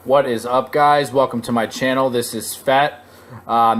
What is up, guys? Welcome to my channel. This is Fett.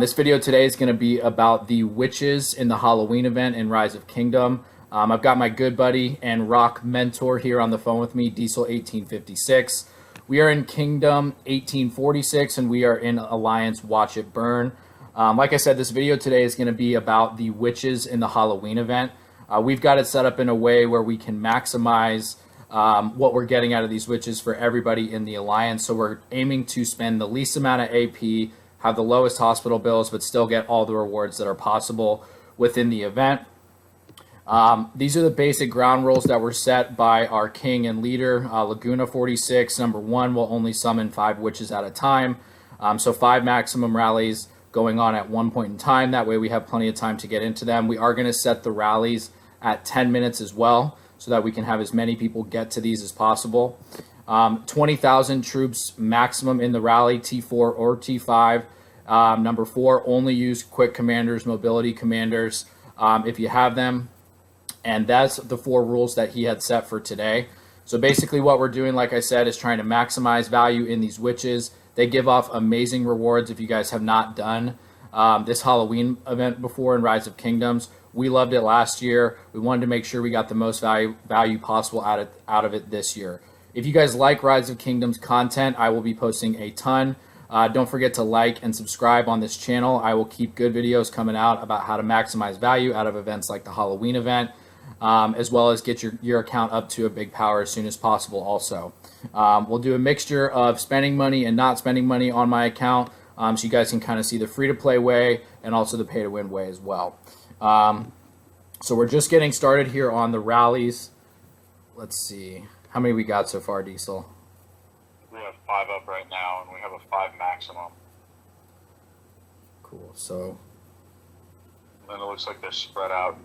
This video today is going to be about the witches in the Halloween event in Rise of Kingdom. I've got my good buddy and ROK mentor here on the phone with me, Diesel 1856. We are in Kingdom 1846 and we are in Alliance Watch It Burn. Like I said, this video today is going to be about the witches in the Halloween event. We've got it set up in a way where we can maximize what we're getting out of these witches for everybody in the Alliance. So we're aiming to spend the least amount of AP, have the lowest hospital bills, but still get all the rewards that are possible within the event. These are the basic ground rules that were set by our king and leader, Laguna 46. Number 1 will only summon 5 witches at a time. So 5 maximum rallies going on at one point in time. That way we have plenty of time to get into them. We are going to set the rallies at 10 minutes as well, so that we can have as many people get to these as possible. 20,000 troops maximum in the rally, T4 or T5. Number 4, only use quick commanders, mobility commanders, if you have them. And that's the 4 rules that he had set for today. So basically what we're doing, like I said, is trying to maximize value in these witches. They give off amazing rewards. If you guys have not done this Halloween event before in Rise of Kingdoms, we loved it last year. We wanted to make sure we got the most value possible out of it this year. If you guys like Rise of Kingdoms content, I will be posting a ton. Don't forget to like and subscribe on this channel. I will keep good videos coming out about how to maximize value out of events like the Halloween event, as well as get your account up to a big power as soon as possible also. We'll do a mixture of spending money and not spending money on my account, so you guys can kind of see the free-to-play way and also the pay-to-win way as well. So we're just getting started here on the rallies. Let's see. How many we got so far, Diesel? We have 5 up right now, and we have a 5 maximum. Cool. So. And it looks like they're spread out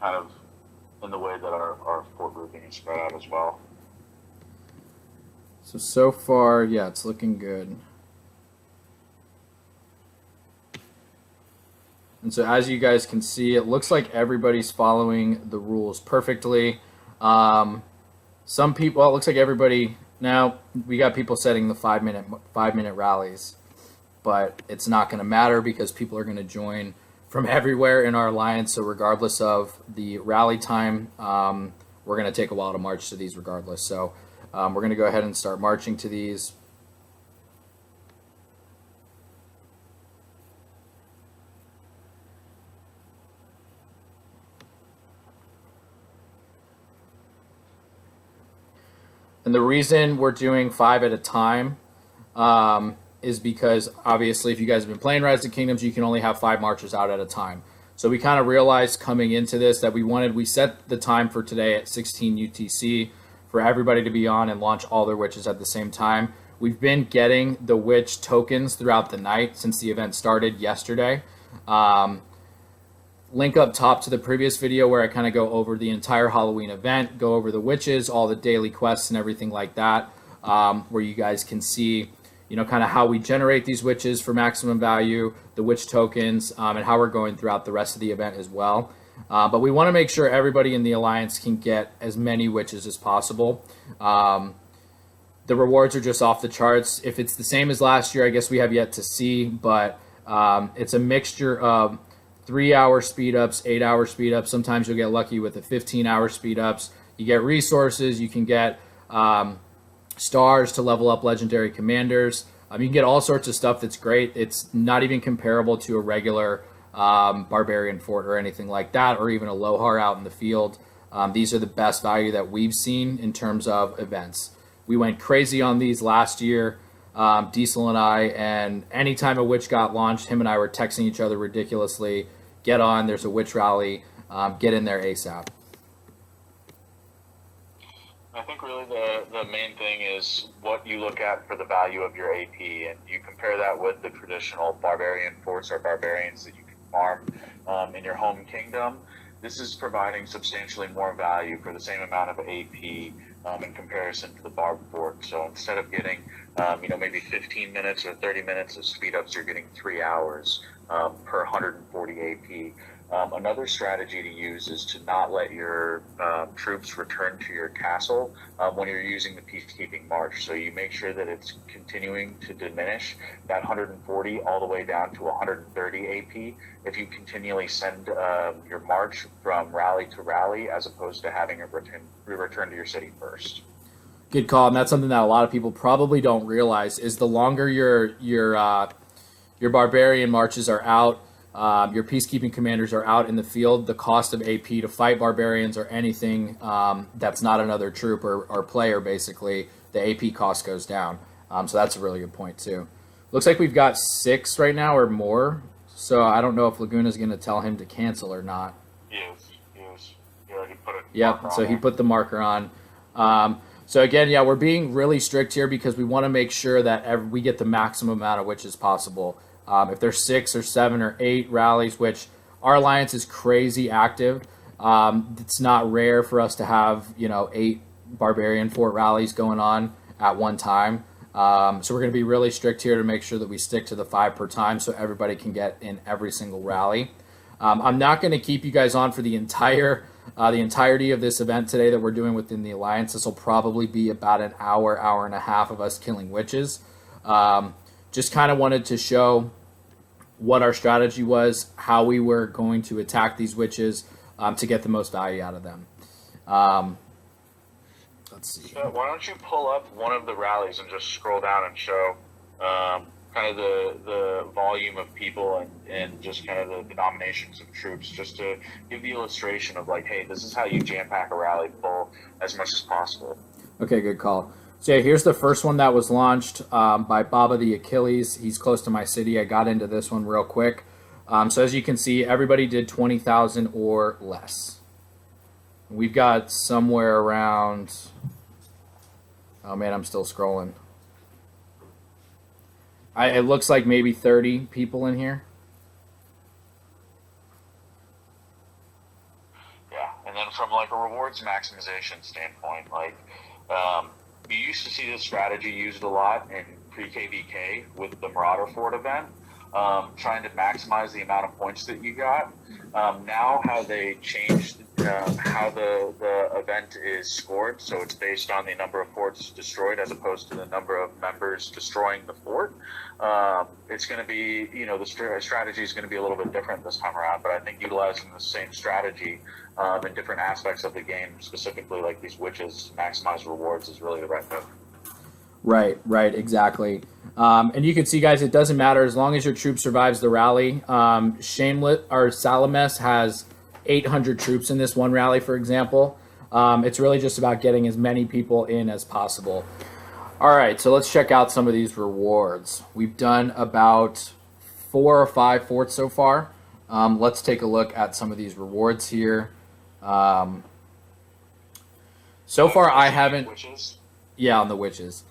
kind of in the way that our fort grouping is spread out as well. So far, yeah, it's looking good. And so as you guys can see, it looks like everybody's following the rules perfectly. Some people, well, it looks like everybody, now we got people setting the 5-minute rallies, but it's not going to matter because people are going to join from everywhere in our alliance. So regardless of the rally time, we're going to take a while to march to these regardless. So we're going to go ahead and start marching to these. And the reason we're doing 5 at a time is because obviously if you guys have been playing Rise of Kingdoms, you can only have 5 marchers out at a time. So we kind of realized coming into this that we set the time for today at 16 UTC for everybody to be on and launch all their witches at the same time. We've been getting the witch tokens throughout the night since the event started yesterday. Link up top to the previous video where I kind of go over the entire Halloween event, go over the witches, all the daily quests and everything like that, where you guys can see, you know, kind of how we generate these witches for maximum value, the witch tokens, and how we're going throughout the rest of the event as well. But we want to make sure everybody in the Alliance can get as many witches as possible. The rewards are just off the charts. If it's the same as last year, I guess we have yet to see, but it's a mixture of 3-hour speed ups, 8-hour speed ups. Sometimes you'll get lucky with the 15-hour speed ups. You get resources. You can get stars to level up legendary commanders. You can get all sorts of stuff that's great. It's not even comparable to a regular barbarian fort or anything like that, or even a Lohar out in the field. These are the best value that we've seen in terms of events. We went crazy on these last year. Diesel and I, and anytime a witch got launched, him and I were texting each other ridiculously. Get on, there's a witch rally, get in there ASAP. I think really the main thing is what you look at for the value of your AP, and you compare that with the traditional barbarian forts or barbarians that you can farm in your home kingdom. This is providing substantially more value for the same amount of AP in comparison to the barb fort. So instead of getting, maybe 15 minutes or 30 minutes of speed ups, you're getting 3 hours per 140 AP. Another strategy to use is to not let your troops return to your castle when you're using the peacekeeping march. So you make sure that it's continuing to diminish that 140 all the way down to 130 AP if you continually send your march from rally to rally as opposed to having it return to your city first. Good call, and that's something that a lot of people probably don't realize is the longer your barbarian marches are out, your peacekeeping commanders are out in the field, the cost of AP to fight barbarians or anything that's not another troop or player, basically, the AP cost goes down. So that's a really good point, too. Looks like we've got 6 right now or more, so I don't know if Laguna's going to tell him to cancel or not. He already put it. Yep, so he put the marker on. So again, yeah, we're being really strict here because we want to make sure that we get the maximum amount of witches possible. If there's 6 or 7 or 8 rallies, which our alliance is crazy active, it's not rare for us to have 8 barbarian fort rallies going on at one time. So we're going to be really strict here to make sure that we stick to the 5 per time so everybody can get in every single rally. I'm not going to keep you guys on for the entirety of this event today that we're doing within the alliance. This will probably be about an hour and a half of us killing witches. Just kind of wanted to show what our strategy was, how we were going to attack these witches to get the most value out of them. Let's see. So why don't you pull up one of the rallies and just scroll down and show kind of the volume of people and just kind of the denominations of troops, just to give the illustration of like, hey, this is how you jam pack a rally full as much as possible. Okay, good call. So yeah, here's the first one that was launched by Baba the Achilles. He's close to my city. I got into this one real quick. So as you can see, everybody did 20,000 or less. We've got somewhere around... Oh man, I'm still scrolling. It looks like maybe 30 people in here. Yeah, and then from like a rewards maximization standpoint, like you used to see this strategy used a lot in pre-KVK with the Marauder Fort event, trying to maximize the amount of points that you got. Now how they changed how the event is scored, so it's based on the number of forts destroyed as opposed to the number of members destroying the fort. It's going to be, the strategy is going to be a little bit different this time around, but I think utilizing the same strategy in different aspects of the game, specifically like these witches to maximize rewards, is really the right move. Right, exactly. And you can see, guys, it doesn't matter as long as your troop survives the rally. Shameless or Salames has 800 troops in this one rally, for example. It's really just about getting as many people in as possible. All right, so let's check out some of these rewards. We've done about 4 or 5 forts so far. Let's take a look at some of these rewards here. So far, I haven't... Witches? Yeah, on the witches.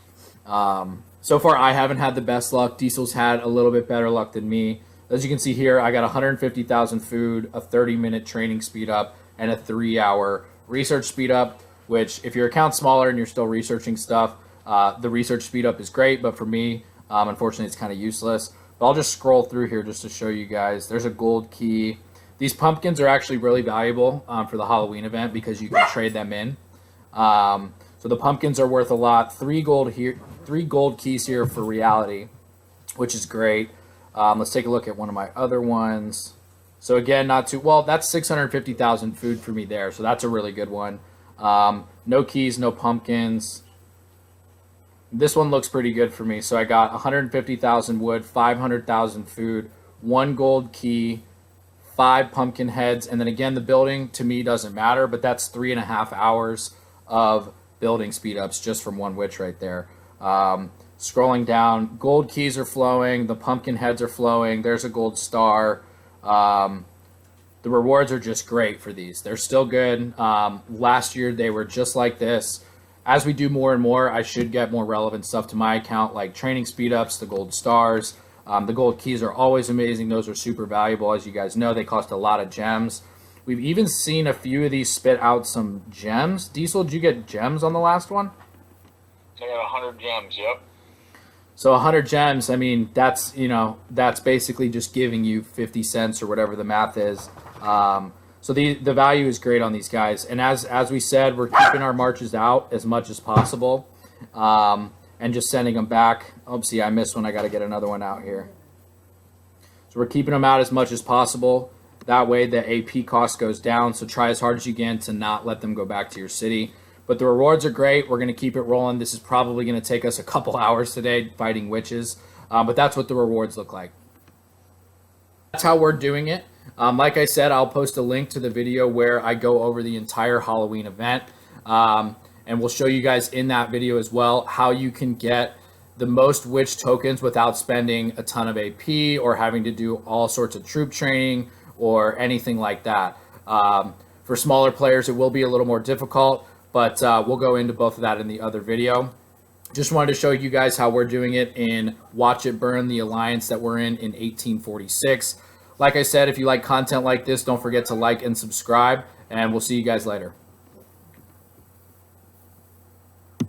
So far, I haven't had the best luck. Diesel's had a little bit better luck than me. As you can see here, I got 150,000 food, a 30-minute training speed up, and a 3-hour research speed up, which if your account's smaller and you're still researching stuff, the research speed up is great, but for me, unfortunately, it's kind of useless. But I'll just scroll through here just to show you guys. There's a gold key. These pumpkins are actually really valuable for the Halloween event because you can trade them in. So the pumpkins are worth a lot. 3 gold keys here for reality, which is great. Let's take a look at one of my other ones. So again, not too well. That's 650,000 food for me there. So that's a really good one. No keys, no pumpkins. This one looks pretty good for me. So I got 150,000 wood, 500,000 food, 1 gold key, 5 pumpkin heads, and then again, the building to me doesn't matter, but that's 3.5 hours of building speed ups just from one witch right there. Scrolling down, gold keys are flowing, the pumpkin heads are flowing, there's a gold star. The rewards are just great for these. They're still good. Last year they were just like this. As we do more and more, I should get more relevant stuff to my account, like training speed ups, the gold stars. The gold keys are always amazing. Those are super valuable. As you guys know, they cost a lot of gems. We've even seen a few of these spit out some gems. Diesel, did you get gems on the last one? I got 100 gems, yep. So 100 gems, I mean, that's basically just giving you 50 cents or whatever the math is. So the value is great on these guys. And as we said, we're keeping our marches out as much as possible, and just sending them back. Oopsie, I missed one. I got to get another one out here. So we're keeping them out as much as possible. That way the AP cost goes down. So try as hard as you can to not let them go back to your city. But the rewards are great. We're going to keep it rolling. This is probably going to take us a couple hours today fighting witches. But that's what the rewards look like. That's how we're doing it. Like I said, I'll post a link to the video where I go over the entire Halloween event. And we'll show you guys in that video as well how you can get the most witch tokens without spending a ton of AP or having to do all sorts of troop training or anything like that. For smaller players, it will be a little more difficult, but we'll go into both of that in the other video. Just wanted to show you guys how we're doing it in Watch It Burn, the alliance that we're in 1846. Like I said, if you like content like this, don't forget to like and subscribe, and we'll see you guys later.